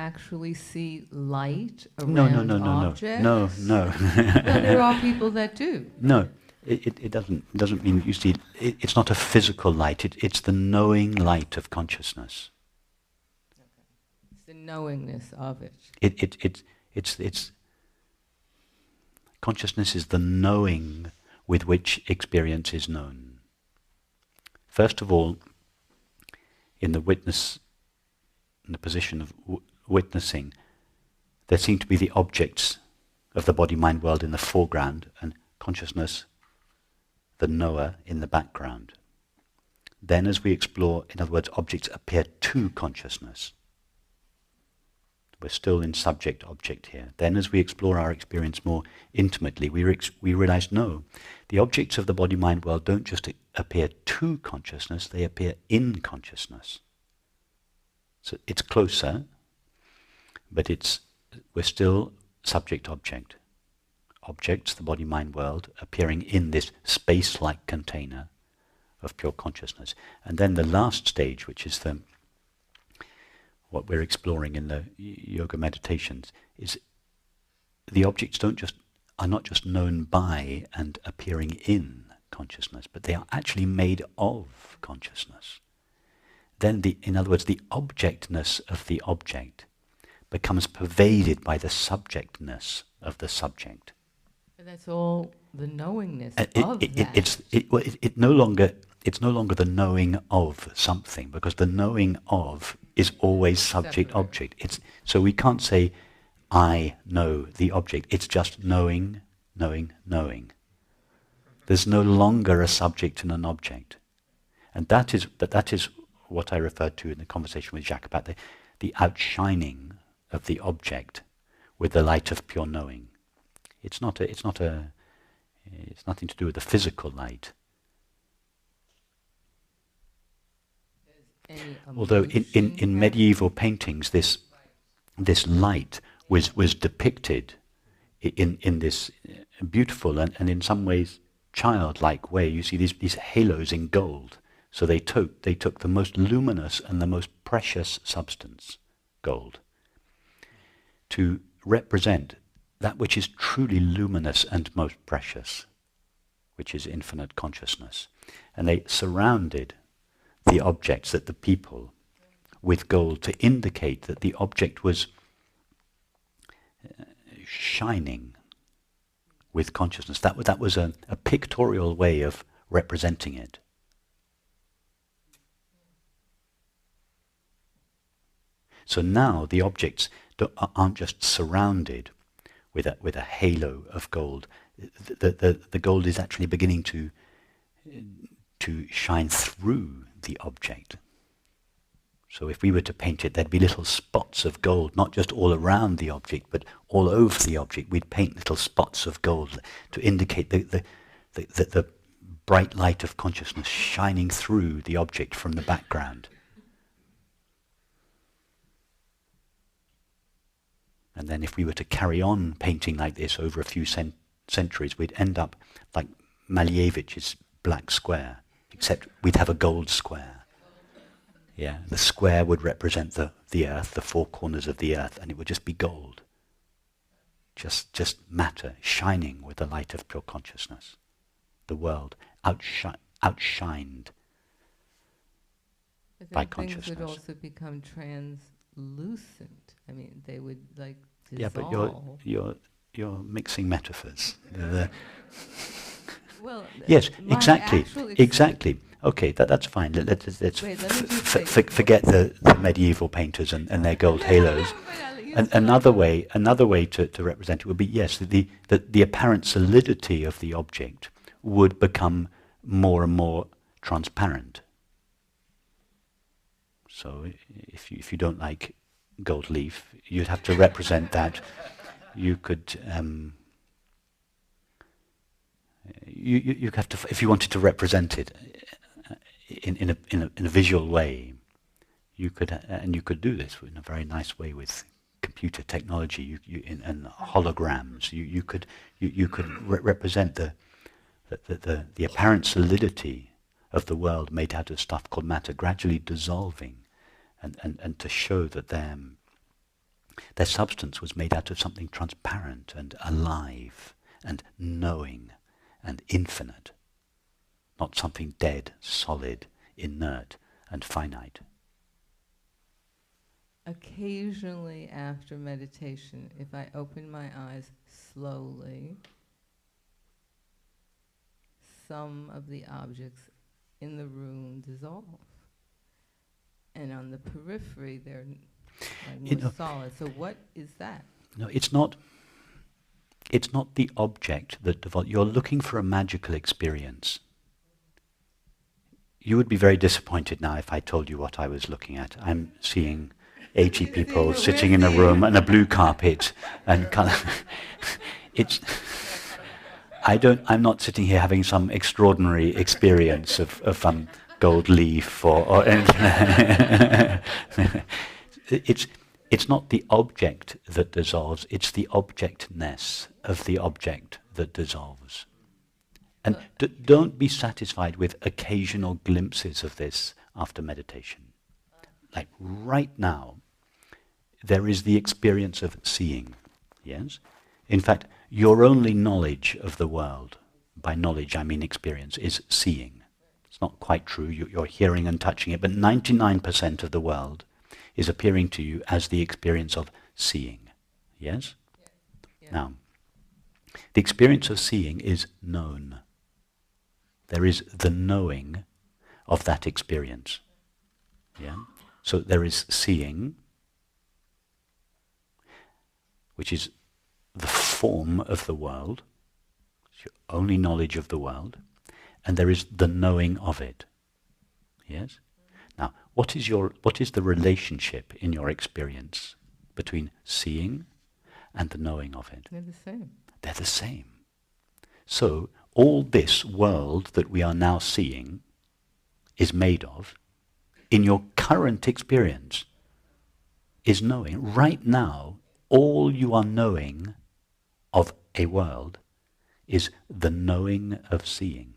actually see light No, no, around no, no, no, objects? no, no. Well, there are people that do. No, it doesn't mean you see. It's not a physical light. It's the knowing light of consciousness. It's the knowingness of it. It's consciousness is the knowing with which experience is known. First of all, in the position of witnessing, there seem to be the objects of the body-mind world in the foreground, and consciousness, the knower, in the background. Then as we explore, in other words, objects appear to consciousness. We're still in subject-object here. Then as we explore our experience more intimately, we realize, no, the objects of the body-mind world don't just appear to consciousness, they appear in consciousness. So it's closer, but we're still subject-object. Objects, the body-mind world, appearing in this space-like container of pure consciousness. And then the last stage, which is what we're exploring in the yoga meditations, is the objects are not just known by and appearing in consciousness, but they are actually made of consciousness. Then, in other words, the objectness of the object becomes pervaded by the subjectness of the subject. And that's all the knowingness of that. It's no longer the knowing of something, because the knowing of is always subject-object. So we can't say, I know the object. It's just knowing, knowing, knowing. There's no longer a subject and an object. And that is what I referred to in the conversation with Jacques about the outshining of the object with the light of pure knowing. It's nothing to do with the physical light. Although in medieval paintings this light was depicted in this beautiful and in some ways childlike way. You see these halos in gold. So they took the most luminous and the most precious substance, gold, to represent that which is truly luminous and most precious, which is infinite consciousness. And they surrounded the objects, that the people, with gold to indicate that the object was shining with consciousness. That was a pictorial way of representing it. So now the objects aren't just surrounded with a halo of gold. The gold is actually beginning to shine through the object. So if we were to paint it, there'd be little spots of gold, not just all around the object, but all over the object. We'd paint little spots of gold to indicate the bright light of consciousness shining through the object from the background. And then if we were to carry on painting like this over a few centuries, we'd end up like Maleevich's black square, except we'd have a gold square. Yeah, the square would represent the earth, the four corners of the earth, and it would just be gold. Just matter, shining with the light of pure consciousness. The world outshined by consciousness. Things would also become translucent. I mean, they would like dissolve. Yeah, but you're mixing metaphors. Well, yes, exactly. Okay, that's fine. Let's forget the medieval painters and their gold halos. Another way to represent it would be, yes, the apparent solidity of the object would become more and more transparent. So if you don't like gold leaf, you'd have to represent that. You could you have to, if you wanted to represent it in a visual way, you could do this in a very nice way with computer technology and holograms. You could represent the apparent solidity of the world made out of stuff called matter gradually dissolving, and to show that Their substance was made out of something transparent and alive and knowing and infinite, not something dead, solid, inert and finite. Occasionally after meditation, if I open my eyes slowly, some of the objects in the room dissolve. And on the periphery, they're like more solid. So what is that? No, it's not the object that you're looking for a magical experience. You would be very disappointed now if I told you what I was looking at. I'm seeing 80 people sitting in a room and a blue carpet and I'm not sitting here having some extraordinary experience of gold leaf or anything. It's not the object that dissolves, it's the objectness of the object that dissolves. And don't be satisfied with occasional glimpses of this after meditation. Like right now, there is the experience of seeing, yes? In fact, your only knowledge of the world, by knowledge I mean experience, is seeing. It's not quite true, you're hearing and touching it, but 99% of the world is appearing to you as the experience of seeing, yes? Yeah. Now, the experience of seeing is known. There is the knowing of that experience, yeah? So there is seeing, which is the form of the world, it's your only knowledge of the world, and there is the knowing of it. Yes? Now, what is the relationship in your experience between seeing and the knowing of it? They're the same. They're the same. So, all this world that we are now seeing is made of, in your current experience, is knowing. Right now, all you are knowing of a world is the knowing of seeing.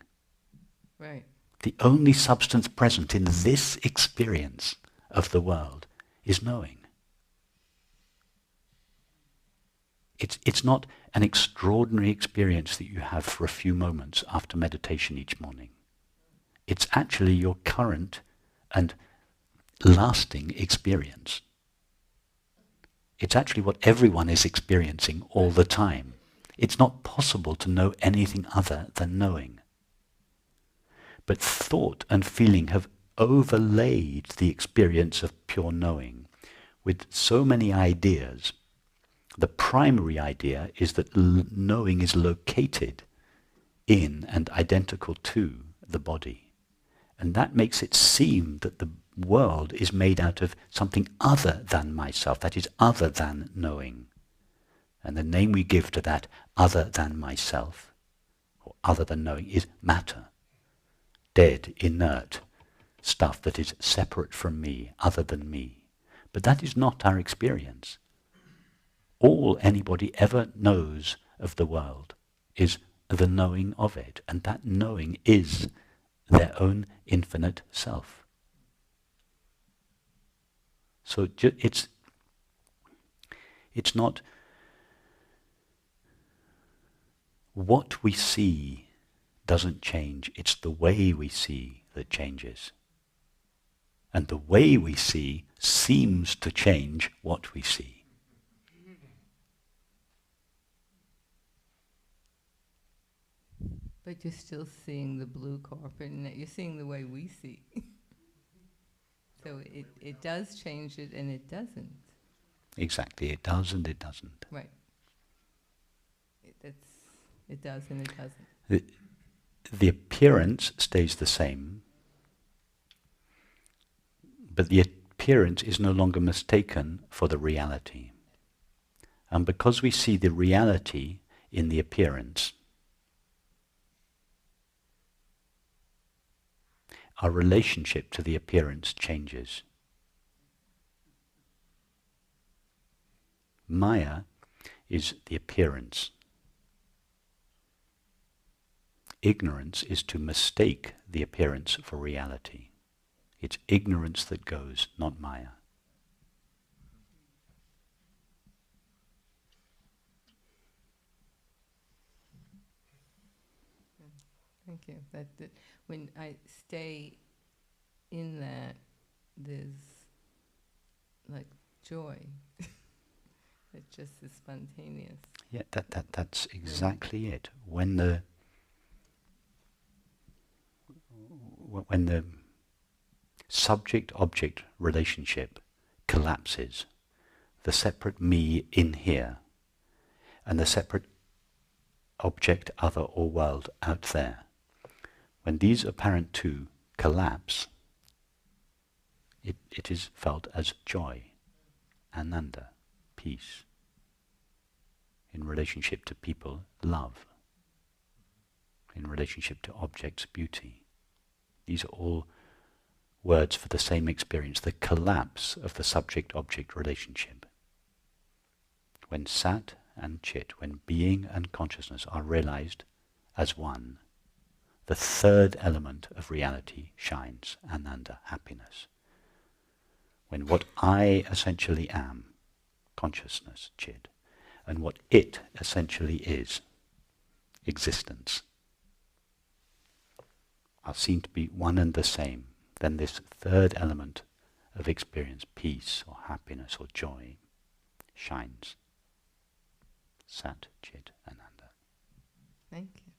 Right. The only substance present in this experience of the world is knowing. It's not an extraordinary experience that you have for a few moments after meditation each morning. It's actually your current and lasting experience. It's actually what everyone is experiencing all the time. It's not possible to know anything other than knowing. But thought and feeling have overlaid the experience of pure knowing with so many ideas. The primary idea is that knowing is located in and identical to the body. And that makes it seem that the world is made out of something other than myself, that is other than knowing. And the name we give to that other than myself, or other than knowing, is matter. Dead, inert stuff that is separate from me, other than me. But that is not our experience. All anybody ever knows of the world is the knowing of it, and that knowing is their own infinite self. So it's not what we see doesn't change, it's the way we see that changes. And the way we see seems to change what we see. But you're still seeing the blue carpet, and you're seeing the way we see. So it does change it, and it doesn't. Exactly, it does and it doesn't. Right. It does and it doesn't. The appearance stays the same, but the appearance is no longer mistaken for the reality. And because we see the reality in the appearance, our relationship to the appearance changes. Maya is the appearance. Ignorance is to mistake the appearance for reality. It's ignorance that goes, not Maya. Thank you. That when I stay in that, there's like joy. It just is spontaneous. Yeah, that's exactly it. When the subject-object relationship collapses, the separate me in here and the separate object, other or world out there, when these apparent two collapse, it is felt as joy, ananda, peace. In relationship to people, love. In relationship to objects, beauty. These are all words for the same experience, the collapse of the subject-object relationship. When sat and chit, when being and consciousness are realized as one, the third element of reality shines, ananda, happiness. When what I essentially am, consciousness, chit, and what it essentially is, existence, are seen to be one and the same, then this third element of experience, peace or happiness or joy, shines. Sat, Chit, Ananda. Thank you.